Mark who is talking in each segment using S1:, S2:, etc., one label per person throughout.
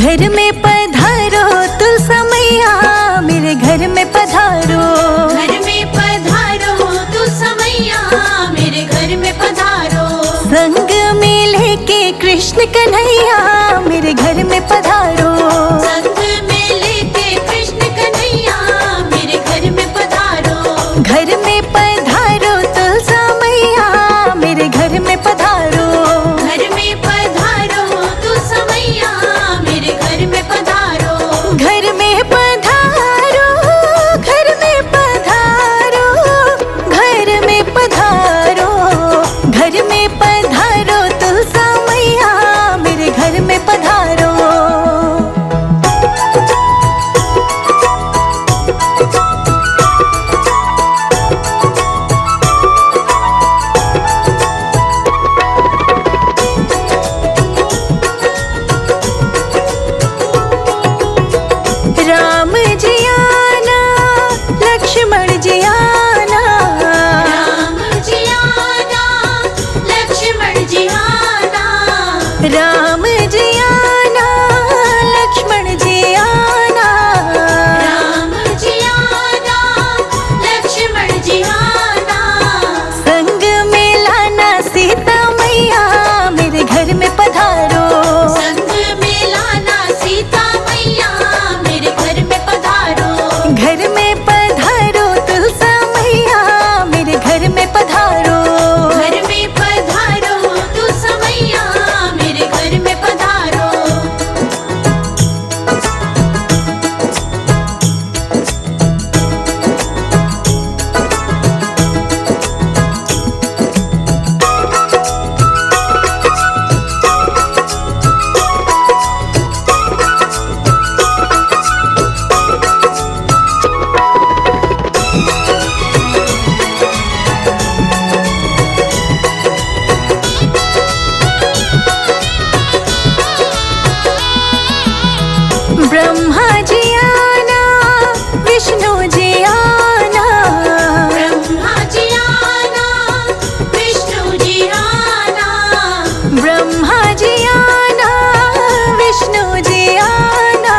S1: घर में पधारो तुलसा मैया, मेरे घर में पधारो।
S2: घर में पधारो तुलसा मैया, मेरे घर में पधारो।
S1: संग में लेके कृष्ण कन्हैया, मेरे घर में पधारो।
S2: संग में लेके कृष्ण कन्हैया, मेरे घर में पधारो।
S1: घर में पधारो तुलसा मैया, मेरे घर में पधारो।
S2: घर में पधारो तुलसा मैया, मेरे घर में पधारो।
S1: घर में पधारो, घर में पधारो, घर में पधारो। घर में पधारो तुलसा मैया, मेरे घर में पधारो। राम जी आना, लक्ष्मण जी आना।
S2: राम जी आना, लक्ष्मण जी आना।
S1: राम जी आना, लक्ष्मण जी आना।
S2: राम जी आना, लक्ष्मण जी आना।
S1: संग में लाना सीता मैया, मेरे घर में पधारो।
S2: संग में लाना सीता मैया, मेरे घर में पधारो।
S1: घर में पधारो तुलसा मैया, मेरे घर में पधारो।
S2: घर में पधारो तुलसा मैया, मेरे घर में पधारो।
S1: ब्रह्मा जी आना, विष्णु जी आना।
S2: ब्रह्मा जी आना, विष्णु जी आना।
S1: ब्रह्मा जी आना, विष्णु जी आना।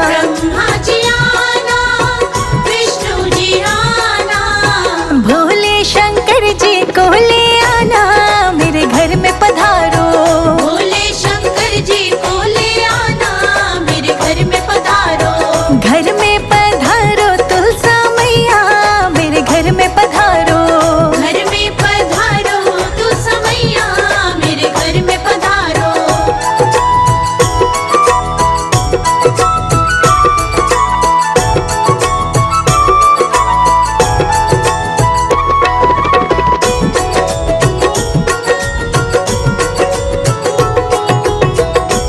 S2: ब्रह्मा जी आना, विष्णु जी आना।
S1: भोले शंकर जी को ले आना, मेरे घर में पधारो।
S2: भोले शंकर जी को ले आना, मेरे घर में पधारो।
S1: घर में पधारो तुलसा मैया, मेरे घर में पधारो।
S2: घर में पधारो तुलसा मैया, मेरे घर में पधारो।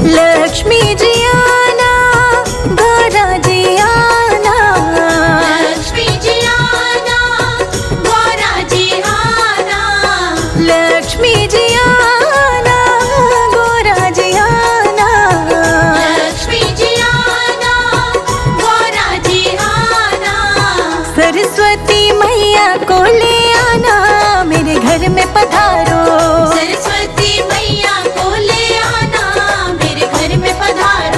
S1: लक्ष्मी जी आना, गौरा जी आना।
S2: लक्ष्मी जी आना, गौरा जी आना।
S1: लक्ष्मी जी आना, गौरा जी आना।
S2: लक्ष्मी जी आना, गौरा जी आना।
S1: सरस्वती मैया को ले आना, मेरे घर में पधारो।
S2: सरस्वती मैया को ले आना, मेरे घर में पधारो।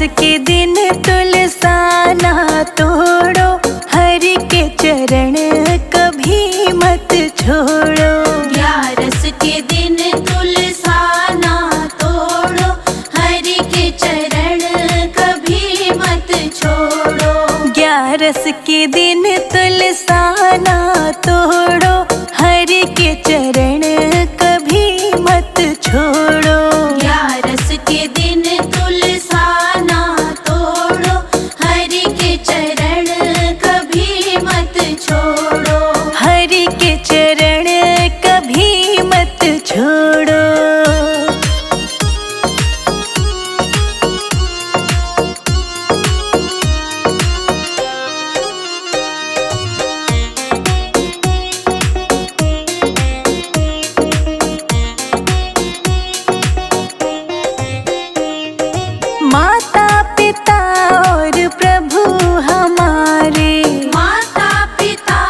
S1: के दिन तुलसाना तोड़ो, हरि के चरण कभी मत छोड़ो।
S2: ग्यारस के दिन तुलसाना तोड़ो, हरि के चरण कभी मत छोड़ो।
S1: ग्यारस के दिन तुलसाना तोड़ो, हरि के चरण कभी मत छोड़ो।
S2: ग्यारस के दिन तुलसाना तोड़ो, हरि के चरण कभी मत छोड़ो।
S1: हरि के चरण कभी मत छोड़ो। माता पिता और प्रभु हमारे,
S2: माता पिता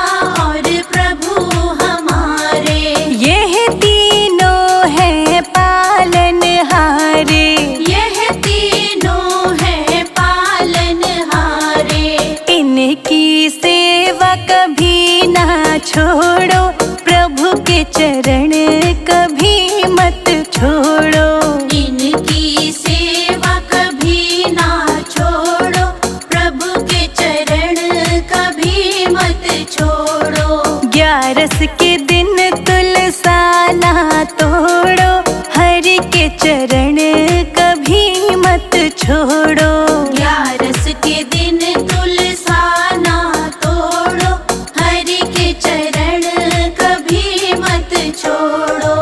S2: और प्रभु हमारे,
S1: यह तीनों हैं पालनहारे।
S2: यह तीनों हैं पालनहारे।
S1: इनकी सेवा कभी ना छोड़ो, प्रभु के चरण कभी मत छोड़ो।
S2: इनकी सेवा कभी ना छोड़ो, प्रभु के चरण कभी मत छोड़ो।
S1: ग्यारस के दिन तुलसाना तोड़ो, हरि के चरण कभी मत छोड़ो।
S2: ग्यारस के दिन तुलसाना तोड़ो, हरि के चरण कभी मत छोड़ो।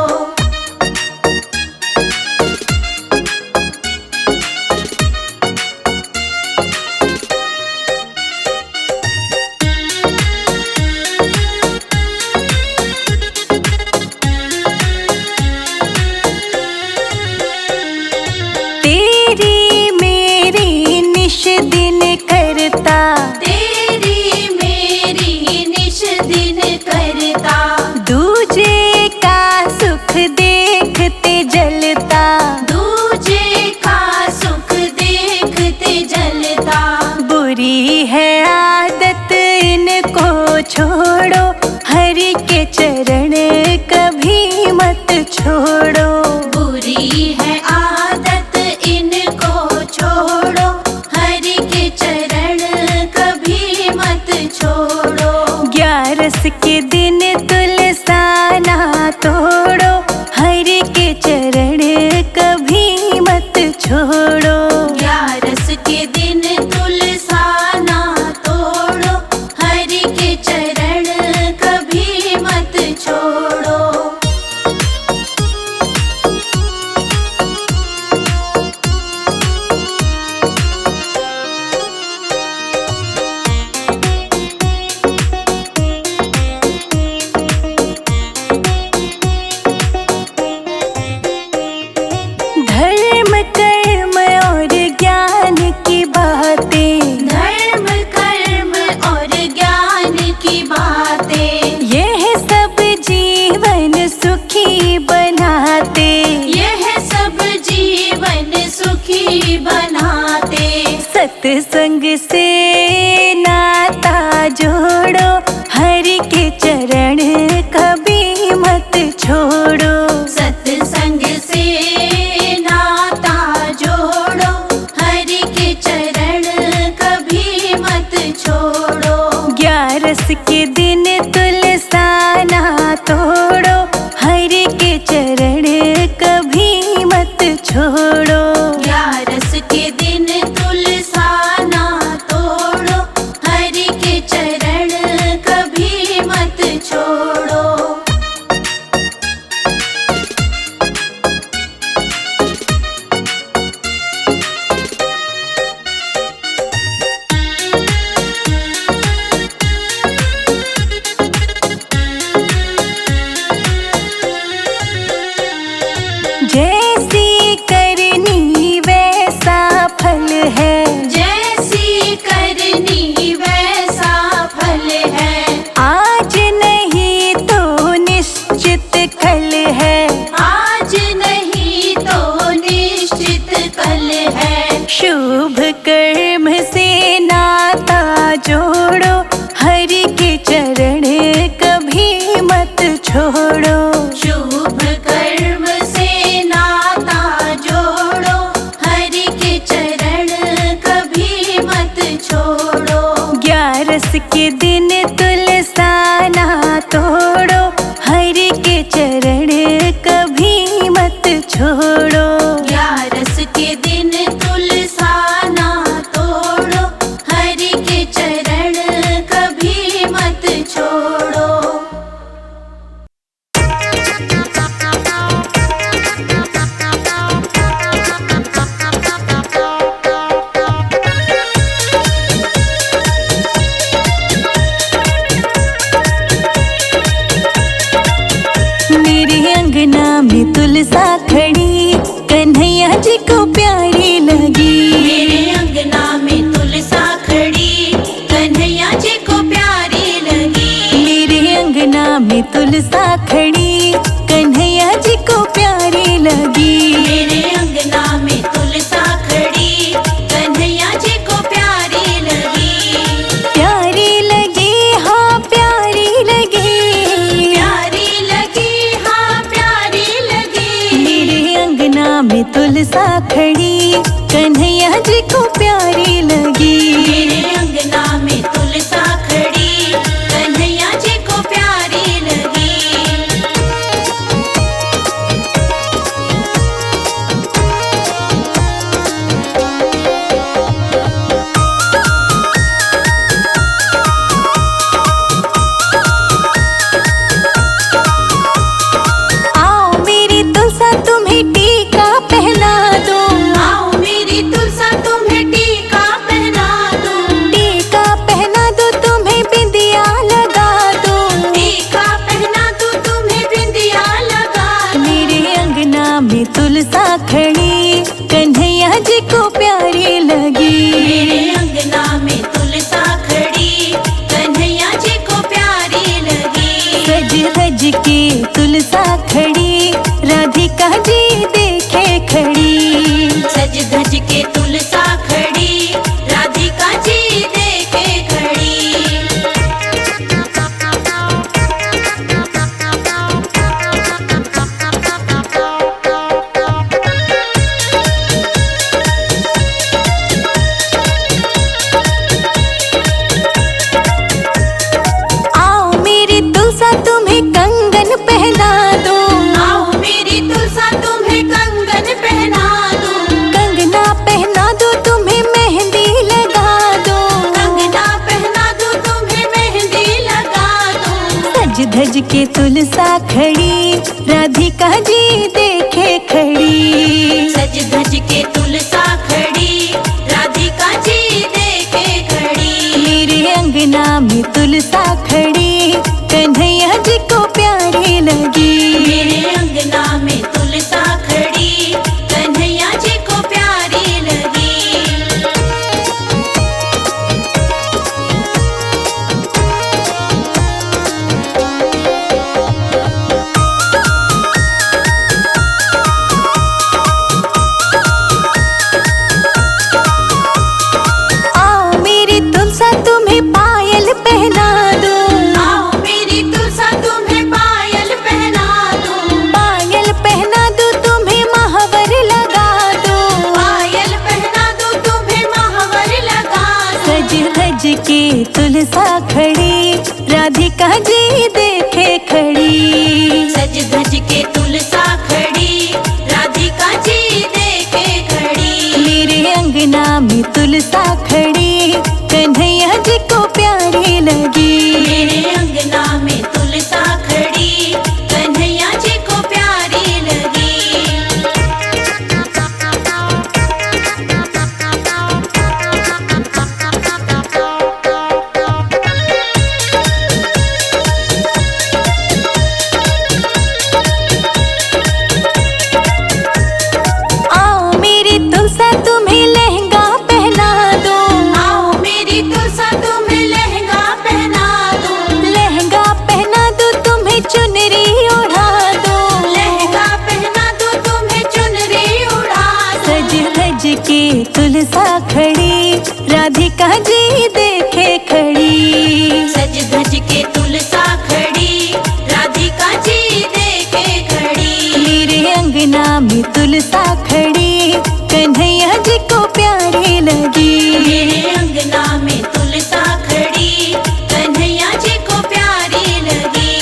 S1: तेरी मेरी निश दिन करता,
S2: तेरी मेरी निश दिन करता,
S1: दूजे का सुख देखते जलता।
S2: दूजे का सुख देखते जलता।
S1: बुरी है आदत इनको छोड़ो, हरि के चरण कभी मत छोड़ो।
S2: बुरी है आदत इनको छोड़ो, हरि के चरण कभी मत छोड़ो।
S1: ग्यारस के दिन तुलसाना तोड़ो, हरि के चरण कभी मत छोड़ो।
S2: ग्यारस के दिन तुलसाना तोड़ो, हरि के चरण कभी मत छोड़ो।
S1: धर्म कर्म और ज्ञान की बातें,
S2: धर्म कर्म और ज्ञान की बातें,
S1: यह सब जीवन सुखी बनाते।
S2: यह सब जीवन सुखी बनाते।
S1: सत्संग से नाता जोड़ो, हरि के चरण कभी मत छोड़ो।
S2: सत्संग से नाता जोड़ो, हरि के चरण कभी मत छोड़ो।
S1: ग्यारस के दिन तुलसाना तोड़ो, हरि के चरण कभी मत छोड़ो।
S2: ग्यारस के दिन तुलसाना तोड़ो, हरि के चरण कभी मत छोड़ो।
S1: जैसी करनी वैसा फल है,
S2: जैसी करनी वैसा फल है।
S1: आज नहीं तो निश्चित कल है।
S2: आज नहीं तो निश्चित कल है।
S1: शुभ छोड़ो।
S2: 11 के दिन तुलसा ना तोड़ो, हरि के चरण कभी मत छोड़ो।
S1: मेरे अंगना में तुलसा खड़ी, कन्हैया जी को प्यारी लगी।
S2: मेरे अंगना में तुलसा खड़ी, कन्हैया जी को प्यारी लगी।
S1: मेरे अंगना में तुलसा खड़ी, कन्हैया जी को प्यारी लगी।
S2: मेरे अंगना में तुलसा खड़ी, कन्हैया जी को प्यारी लगी।
S1: प्यारी लगी हाँ प्यारी लगी,
S2: प्यारी लगी हाँ प्यारी लगी।
S1: मेरे अंगना में तुलसा खड़ी, कन्हैया जी को प्यारी लगी।
S2: मेरे अंगना में तुलसा खड़ी, कन्हैया जी को प्यारी लगी।
S1: आओ मेरी तुलसा तुम्हें टीका पहना दूं।
S2: आओ मेरी तुलसा तुम्हें टीका पहना दूं।
S1: टीका पहना दूं तुम्हें बिंदिया लगा दूं।
S2: टीका पहना दूं तुम्हें बिंदिया लगा दूं।
S1: मेरे अंगना में तुलसा खड़ी, कन्हैया जी को प्यारी लगी।
S2: मेरे अंगना में तुलसा खड़ी, कन्हैया जी को प्यारी लगी।
S1: सज धज के तुलसा खड़ी, राधिका जी देखे खड़ी।
S2: सज धज के तुलसा खड़ी, राधिका जी देखे खड़ी।
S1: आओ मेरी तुलसा तुम्हें कंगन पहना दूं।
S2: आओ मेरी तुलसा तुम्हें कंगन पहना दूं।
S1: कंगना पहना दूं तुम्हें मेहंदी लगा दूं।
S2: कंगना पहना दूं तुम्हें मेहंदी लगा दूं।
S1: सज धज के तुलसा खड़ी, राधिका जी देखे खड़ी।
S2: सज धज के तुलसा खड़ी, राधिका जी देखे खड़ी।
S1: मेरे अंगना में तुलसा खड़ी, कन्हैया जी को प्यारी लगी।
S2: मेरे अंगना में तुलसा खड़ी, कन्हैया जी को प्यारी लगी।
S1: आओ मेरी तुलसा तुम्हें पायल पहना दूं।
S2: आओ मेरी तुलसा तुम्हें पायल पहना दूं।
S1: पायल पहना दूं तुम्हें महावर लगा दूं।
S2: पायल पहना दूं तुम्हें महावर लगा दूं।
S1: सज धज के तुलसा खड़ी, राधिका जी देखे खड़ी।
S2: सज धज के तुलसा खड़ी, राधिका जी देखे खड़ी।
S1: मेरे अंगना में तुलसा खड़ी, कन्हैया जी को प्यारी लगी।
S2: मेरे अंगना में तुलसा खड़ी, कन्हैया जी को प्यारी लगी।
S1: आओ मेरी तुलसा तुम्हें लहंगा पहना दूं।
S2: आओ मेरी तुलसा तुम्हें लहंगा पहना दूं।
S1: लहंगा पहना दूं तुम्हें चुनरी ओढ़ा दूं।
S2: लहंगा पहना दूं तुम्हें चुनरी उड़ा दूं।
S1: सज धज के तुलसा खड़ी, राधिका जी देखे खड़ी।
S2: सज धज के तुलसा खड़ी, राधिका जी देखे खड़ी।
S1: मेरे अंगना में तुलसा खड़ी, कन्हैया जी को प्यारी लगी।
S2: मेरे अंगना में तुलसा खड़ी, कन्हैया जी को प्यारी लगी।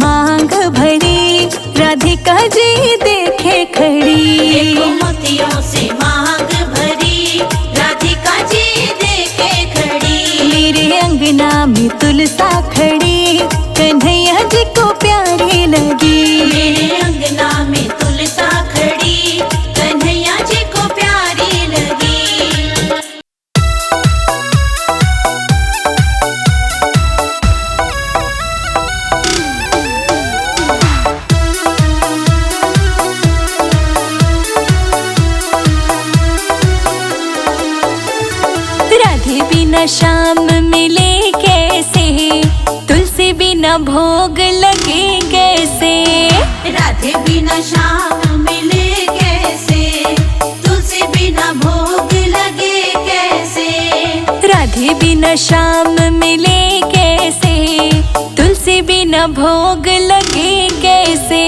S1: मांग भरी, राधिका जी देखे खड़ी।
S2: देखो मोतियों से मांग भरी, राधिका जी देखे खड़ी।
S1: मेरे अंगना में तुलसा खड़ी, कन्हैया जी को प्यारी लगी।
S2: मेरे अंगना में तुलसा खड़ी, कन्हैया जी को प्यारी लगी।
S1: राधे बिना शाम मिले कैसे, तुलसी बिना भोग लगे कैसे।
S2: राधे बिना शाम मिले कैसे, तुलसी बिना भोग लगे कैसे।
S1: राधे बिना शाम मिले कैसे, तुलसी बिना भोग लगे कैसे।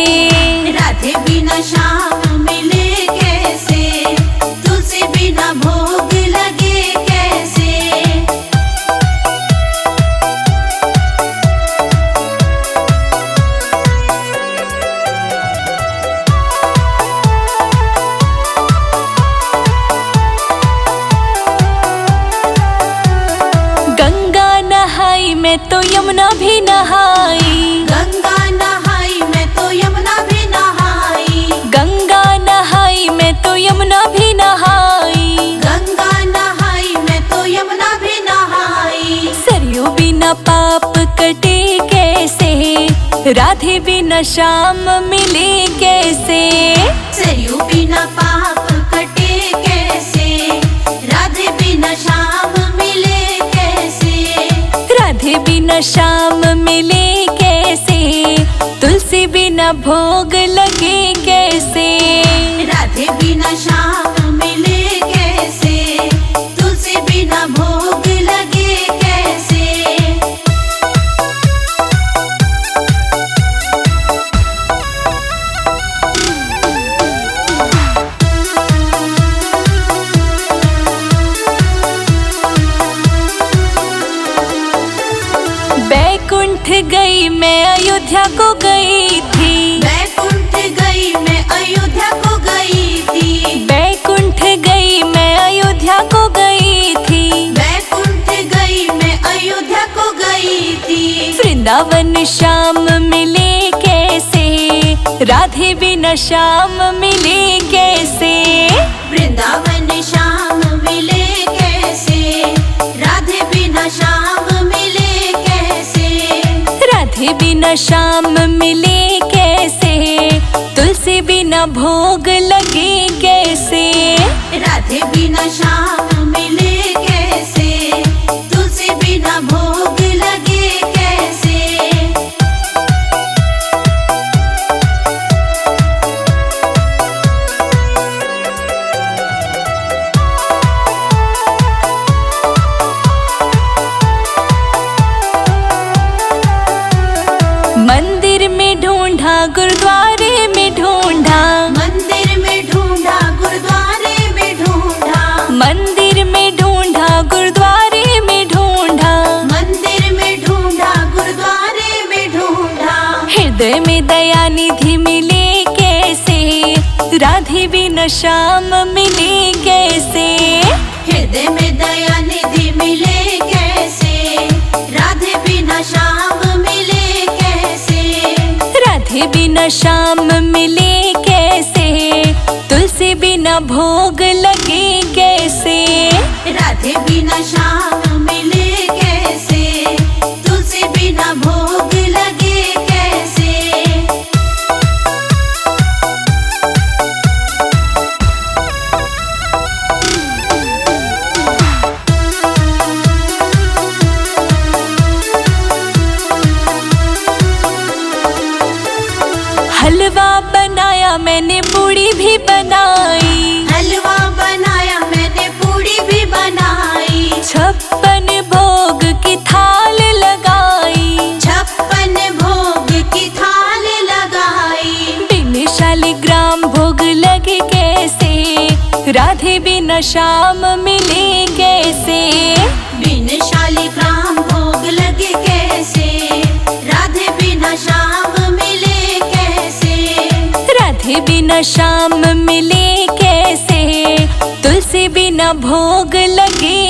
S2: राधे बिना शाम मिले कैसे, तुलसी बिना भोग लगे कैसे।
S1: गंगा नहाई मैं तो यमुना भी नहाई।
S2: गंगा नहाई मैं तो यमुना भी नहाई।
S1: गंगा नहाई मैं तो यमुना भी नहाई।
S2: गंगा नहाई मैं तो यमुना भी नहाई।
S1: सरयू बिना पाप कटे कैसे, राधे बिना शाम मिले कैसे।
S2: सरयू बिना पाप कटे कैसे, राधे बिना शाम मिले कैसे।
S1: राधे बिना शाम मिले कैसे, तुलसी बिना भोग लगे कैसे।
S2: राधे बिना शाम मिले कैसे, तुलसी बिना भोग लगे कैसे।
S1: बैकुंठ गई मैं अयोध्या को गई थी।
S2: बैकुंठ गई मैं अयोध्या को गई थी।
S1: बैकुंठ गई मैं अयोध्या को गई थी।
S2: बैकुंठ गई मैं अयोध्या को गई थी।
S1: वृंदावन शाम मिले कैसे, राधे बिना शाम मिले कैसे।
S2: वृंदावन शाम मिले कैसे, राधे बिना शाम मिले कैसे।
S1: राधे बिना शाम मिले कैसे, तुलसी बिना भोग लगे कैसे।
S2: राधे बिना शाम मिले कैसे, तुलसी बिना भोग लगे कैसे।
S1: मंदिर में ढूंढा, गुरुद्वारे में ढूंढा।
S2: मंदिर में ढूंढा, गुरुद्वारे में ढूंढा।
S1: मंदिर में ढूंढा, गुरुद्वारे में ढूंढा।
S2: मंदिर में ढूंढा, गुरुद्वारे में ढूंढा।
S1: हृदय में दया निधि मिले कैसे, राधे बिना शाम मिले कैसे।
S2: हृदय में दया निधि मिले कैसे, राधे बिना शाम मिले कैसे।
S1: राधे बिना शाम मिले कैसे, तुलसी बिना भोग लगे कैसे।
S2: राधे बिना शाम मिले कैसे, तुलसी बिना भोग लगे कैसे।
S1: हलवा बनाया मैंने, पूड़ी भी बनाई।
S2: हलवा बनाया मैंने, पूड़ी भी बनाई।
S1: 56 भोग की थाल लगाई।
S2: 56 भोग की थाल लगाई।
S1: बिन शालिग्राम भोग लगे कैसे, राधे बिना शाम मिले कैसे।
S2: बिन शालिग्राम भोग लगे कैसे, राधे बिना शाम
S1: राधे बिना श्याम मिले कैसे, तुलसी बिना भोग लगे